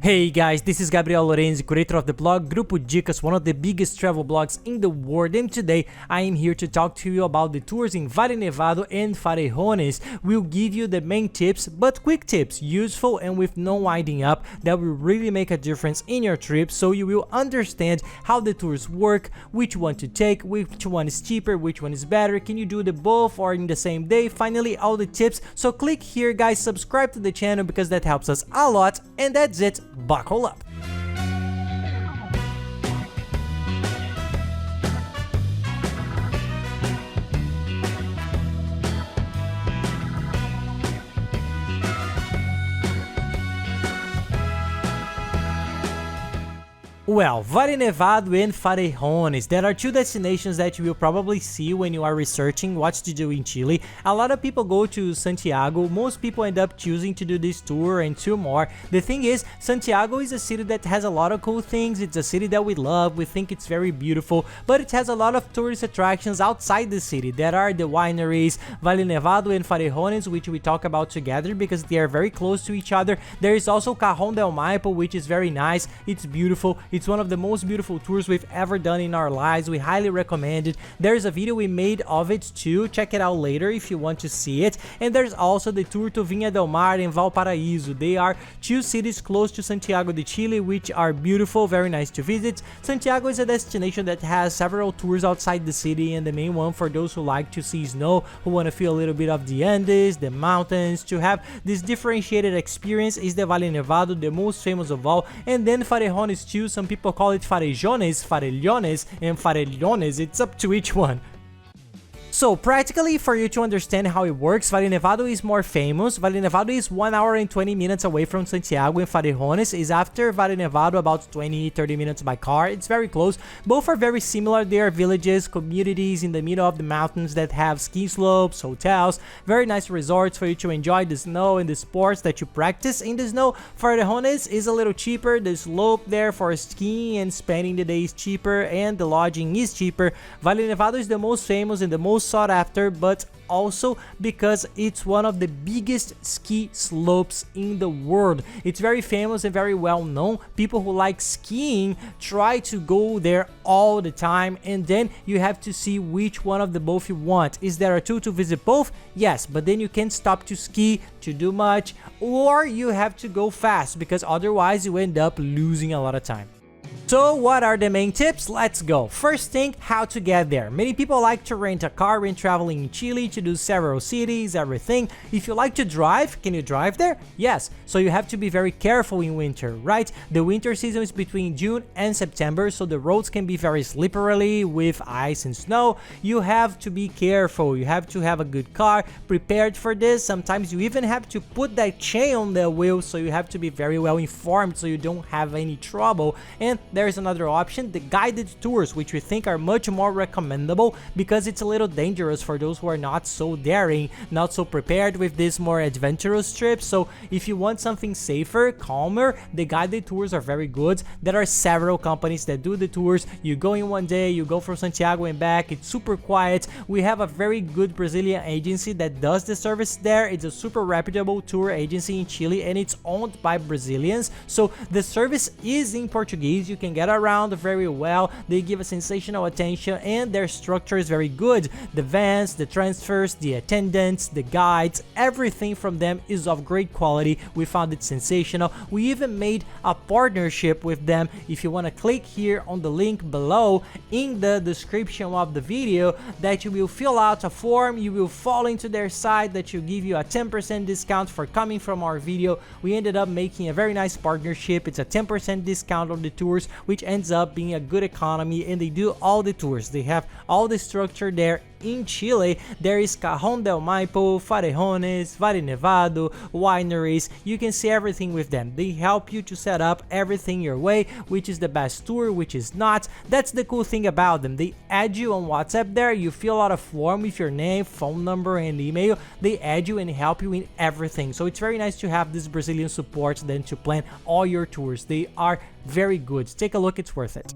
Hey guys, this is Gabriel Lorenzi, creator of the blog Grupo Dicas, one of the biggest travel blogs in the world, and today I am here to talk to you about the tours in Valle Nevado and Farellones. We'll give you the main tips, but quick tips, useful and with no winding up, that will really make a difference in your trip, so you will understand how the tours work, which one to take, which one is cheaper, which one is better, can you do the both or in the same day, finally all the tips. So click here guys, subscribe to the channel because that helps us a lot, and that's it. Buckle up. Well, Valle Nevado and Farellones, there are two destinations that you will probably see when you are researching what to do in Chile. A lot of people go to Santiago, most people end up choosing to do this tour and two more. The thing is, Santiago is a city that has a lot of cool things, it's a city that we love, we think it's very beautiful, but it has a lot of tourist attractions outside the city. There are the wineries, Valle Nevado and Farellones, which we talk about together because they are very close to each other. There is also Cajón del Maipo, which is very nice, it's beautiful. It's one of the most beautiful tours we've ever done in our lives. We highly recommend it. There's a video we made of it too. Check it out later if you want to see it. And there's also the tour to Viña del Mar and Valparaíso. They are two cities close to Santiago de Chile, which are beautiful, very nice to visit. Santiago is a destination that has several tours outside the city, and the main one for those who like to see snow, who want to feel a little bit of the Andes, the mountains, to have this differentiated experience is the Valle Nevado, the most famous of all. And then Farellones too. Some people call it Farellones, Farellones, and Farellones. It's up to each one. So practically, for you to understand how it works, Valle Nevado is more famous. Valle Nevado is 1 hour and 20 minutes away from Santiago, and Farellones is after Valle Nevado, about 20-30 minutes by car. It's very close. Both are very similar. They are villages, communities in the middle of the mountains that have ski slopes, hotels, very nice resorts for you to enjoy the snow and the sports that you practice in the snow. Farellones is a little cheaper. The slope there for skiing and spending the day is cheaper, and the lodging is cheaper. Valle Nevado is the most famous and the most sought after, but also because it's one of the biggest ski slopes in the world. It's very famous and very well known. People who like skiing try to go there all the time, and then you have to see which one of the both you want. Is there a tool to visit both? Yes, but then you can't stop to ski, to do much, or you have to go fast because otherwise you end up losing a lot of time. So what are the main tips? Let's go. First thing, how to get there. Many people like to rent a car when traveling in Chile to do several cities, everything. If you like to drive, can you drive there? Yes. So you have to be very careful in winter, right? The winter season is between June and September, so the roads can be very slippery with ice and snow. You have to be careful. You have to have a good car prepared for this. Sometimes you even have to put that chain on the wheel, so you have to be very well informed so you don't have any trouble. And there's another option, the guided tours, which we think are much more recommendable because it's a little dangerous for those who are not so daring, not so prepared with this more adventurous trip. So if you want something safer, calmer, the guided tours are very good. There are several companies that do the tours. You go in one day, you go from Santiago and back, it's super quiet. We have a very good Brazilian agency that does the service there. It's a super reputable tour agency in Chile, and it's owned by Brazilians, so the service is in Portuguese. You can get around very well. They give a sensational attention, and their structure is very good. The vans, the transfers, the attendants, the guides, everything from them is of great quality. We found it sensational. We even made a partnership with them. If you want to click here on the link below in the description of the video, that you will fill out a form, you will fall into their site that will give you a 10% discount for coming from our video. We ended up making a very nice partnership. It's a 10% discount on the tours, which ends up being a good economy, and they do all the tours. They have all the structure there in Chile. There is Cajón del Maipo, Farellones, Valle Nevado, wineries. You can see everything with them. They help you to set up everything your way, which is the best tour, which is not. That's the cool thing about them. They add you on WhatsApp there. You fill out a form with your name, phone number, and email. They add you and help you in everything. So it's very nice to have this Brazilian support then to plan all your tours. They are very good. Take a look, it's worth it.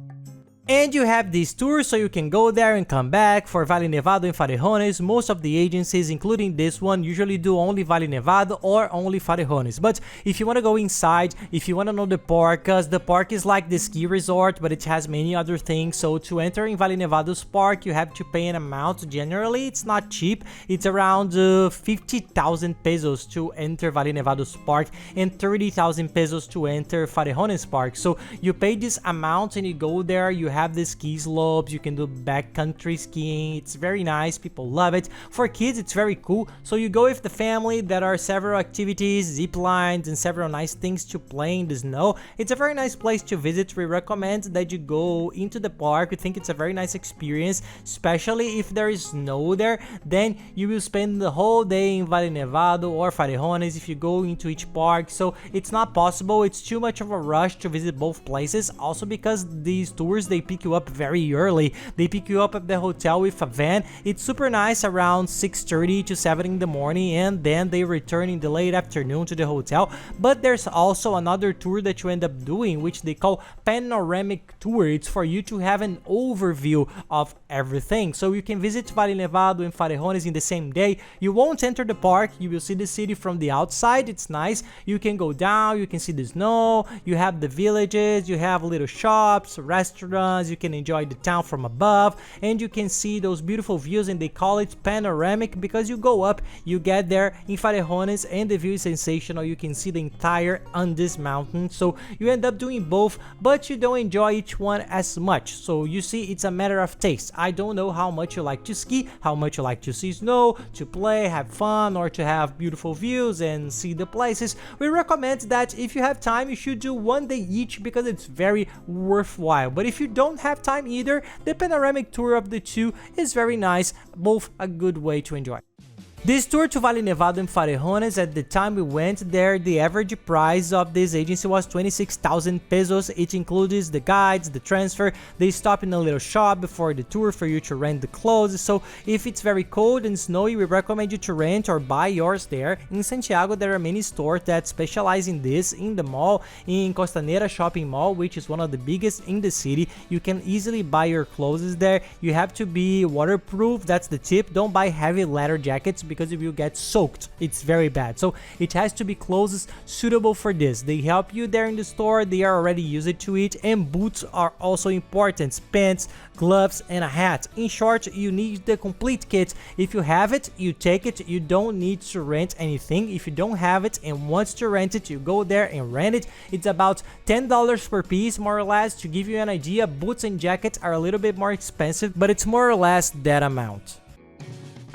And you have these tours so you can go there and come back. For Valle Nevado and Farellones, most of the agencies, including this one, usually do only Valle Nevado or only Farellones. But if you want to go inside, if you want to know the park, because the park is like the ski resort, but it has many other things. So to enter in Valle Nevado's park, you have to pay an amount. Generally, it's not cheap. It's around 50,000 pesos to enter Valle Nevado's park and 30,000 pesos to enter Farellones park. So you pay this amount and you go there. You have the ski slopes, you can do backcountry skiing. It's very nice, people love it. For kids, it's very cool. So you go with the family. There are several activities, zip lines, and several nice things to play in the snow. It's a very nice place to visit. We recommend that you go into the park. We think it's a very nice experience, especially if there is snow there. Then you will spend the whole day in Valle Nevado or Farellones if you go into each park. So it's not possible. It's too much of a rush to visit both places. Also because these tours, they pick you up very early. They pick you up at the hotel with a van. It's super nice around 6:30 to 7 in the morning, and then they return in the late afternoon to the hotel. But there's also another tour that you end up doing, which they call panoramic tour. It's for you to have an overview of everything. So you can visit Valle Nevado and Farellones in the same day. You won't enter the park. You will see the city from the outside. It's nice. You can go down. You can see the snow. You have the villages. You have little shops, restaurants. You can enjoy the town from above, and you can see those beautiful views, and they call it panoramic because you go up, you get there in Farellones, and the view is sensational. You can see the entire Andes mountain. So you end up doing both, but you don't enjoy each one as much. So you see, it's a matter of taste. I don't know how much you like to ski, how much you like to see snow, to play, have fun, or to have beautiful views and see the places. We recommend that if you have time, you should do one day each because it's very worthwhile. But if you don't have time either, the panoramic tour of the two is very nice, both a good way to enjoy. This tour to Valle Nevado and Farellones, at the time we went there, the average price of this agency was 26,000 pesos. It includes the guides, the transfer. They stop in a little shop before the tour for you to rent the clothes. So if it's very cold and snowy, we recommend you to rent or buy yours there. In Santiago, there are many stores that specialize in this. In the mall, in Costanera Shopping Mall, which is one of the biggest in the city, you can easily buy your clothes there. You have to be waterproof. That's the tip. Don't buy heavy leather jackets because if you get soaked, it's very bad. So it has to be clothes suitable for this. They help you there in the store. They are already used to it, and boots are also important. Pants, gloves, and a hat. In short, you need the complete kit. If you have it, you take it. You don't need to rent anything. If you don't have it and want to rent it, you go there and rent it. It's about $10 per piece, more or less. To give you an idea, boots and jackets are a little bit more expensive, but it's more or less that amount.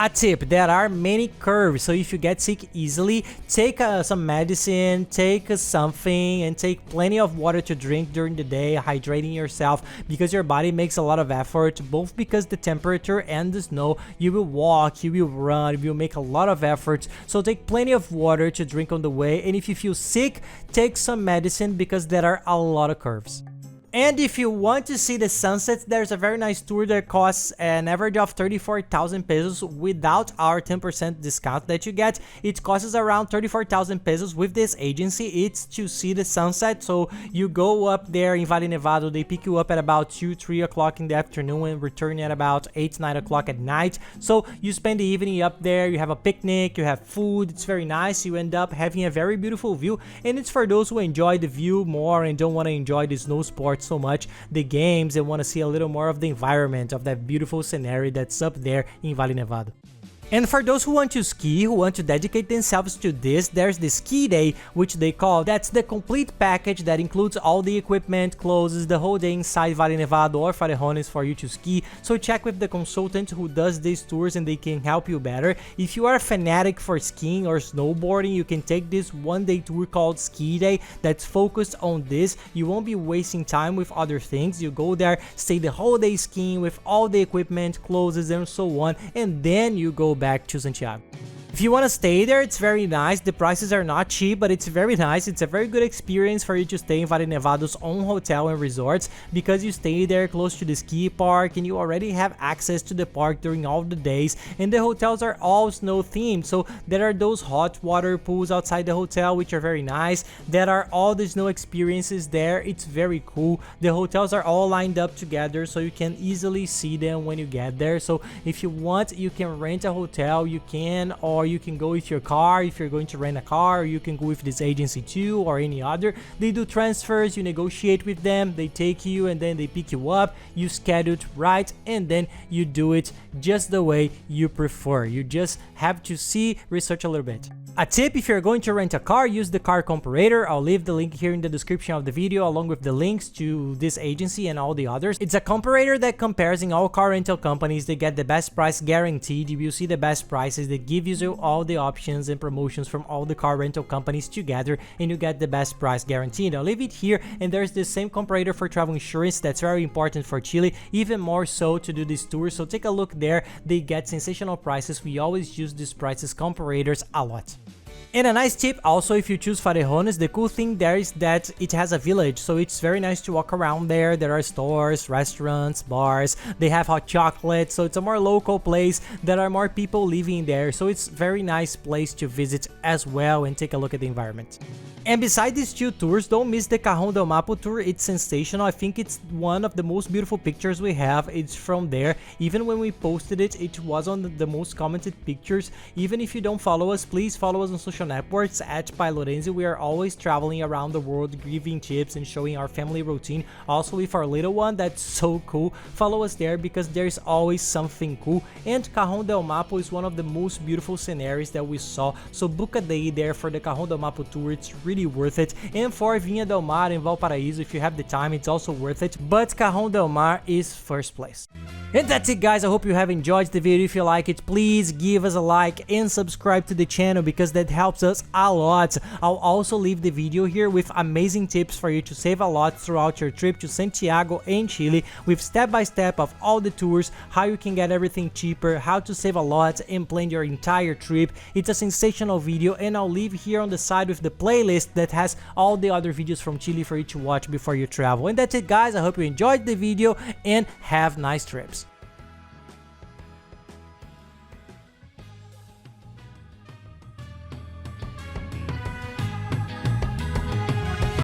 A tip, there are many curves, so if you get sick easily, take some medicine, take something, and take plenty of water to drink during the day, hydrating yourself, because your body makes a lot of effort, both because the temperature and the snow. You will walk, you will run, you will make a lot of effort, so take plenty of water to drink on the way. And if you feel sick, take some medicine because there are a lot of curves. And if you want to see the sunsets, there's a very nice tour that costs an average of 34,000 pesos without our 10% discount that you get. It costs around 34,000 pesos with this agency. It's to see the sunset. So you go up there in Valle Nevado, they pick you up at about 2-3 o'clock in the afternoon and return at about 8-9 o'clock at night. So you spend the evening up there, you have a picnic, you have food, it's very nice. You end up having a very beautiful view, and it's for those who enjoy the view more and don't want to enjoy the snow sports so much, the games, and want to see a little more of the environment of that beautiful scenery that's up there in Valle Nevado. And for those who want to ski, who want to dedicate themselves to this, there's the ski day, which they call. That's the complete package that includes all the equipment, clothes, the whole day inside Valle Nevado or Farellones for you to ski. So check with the consultant who does these tours and they can help you better. If you are a fanatic for skiing or snowboarding, you can take this one-day tour called Ski Day that's focused on this. You won't be wasting time with other things. You go there, stay the whole day skiing with all the equipment, clothes, and so on, and then you go back to Santiago. If you want to stay there, it's very nice. The prices are not cheap, but it's very nice. It's a very good experience for you to stay in Valle Nevado's own hotel and resorts because you stay there close to the ski park and you already have access to the park during all the days. And the hotels are all snow themed, so there are those hot water pools outside the hotel which are very nice. There are all the snow experiences there. It's very cool. The hotels are all lined up together so you can easily see them when you get there. So if you want, you can rent a hotel, you can, or you can go with your car if you're going to rent a car, or you can go with this agency too or any other. They do transfers, you negotiate with them, they take you and then they pick you up, you schedule it right, and then you do it just the way you prefer. You just have to research a little bit. A tip: if you're going to rent a car, use the car comparator. I'll leave the link here in the description of the video along with the links to this agency and all the others. It's a comparator that compares in all car rental companies. They get the best price guaranteed. You will see the best prices. They give you all the options and promotions from all the car rental companies together, and you get the best price guaranteed. I'll leave it here, and there's the same comparator for travel insurance that's very important for Chile, even more so to do this tour. So take a look there. They get sensational prices. We always use these prices comparators a lot. And a nice tip also, if you choose Farellones, the cool thing there is that it has a village, so it's very nice to walk around there. There are stores, restaurants, bars, they have hot chocolate, so it's a more local place. There are more people living there, so it's a very nice place to visit as well and take a look at the environment. And besides these two tours, don't miss the Cajón del Maipo tour. It's sensational. I think it's one of the most beautiful pictures we have. It's from there. Even when we posted it, it was on the most commented pictures. Even if you don't follow us, please follow us on social networks at Farellones. We are always traveling around the world, giving tips and showing our family routine. Also with our little one, that's so cool. Follow us there because there's always something cool. And Cajón del Maipo is one of the most beautiful scenarios that we saw. So book a day there for the Cajón del Maipo tour. It's really worth it. And for Vinha del Mar and Valparaíso, if you have the time, it's also worth it. But Cajón del Mar is first place. And that's it, guys. I hope you have enjoyed the video. If you like it, please give us a like and subscribe to the channel because that helps us a lot. I'll also leave the video here with amazing tips for you to save a lot throughout your trip to Santiago and Chile, with step-by-step of all the tours, how you can get everything cheaper, how to save a lot and plan your entire trip. It's a sensational video, and I'll leave here on the side with the playlist that has all the other videos from Chile for you to watch before you travel. And that's it, guys. I hope you enjoyed the video and have nice trips.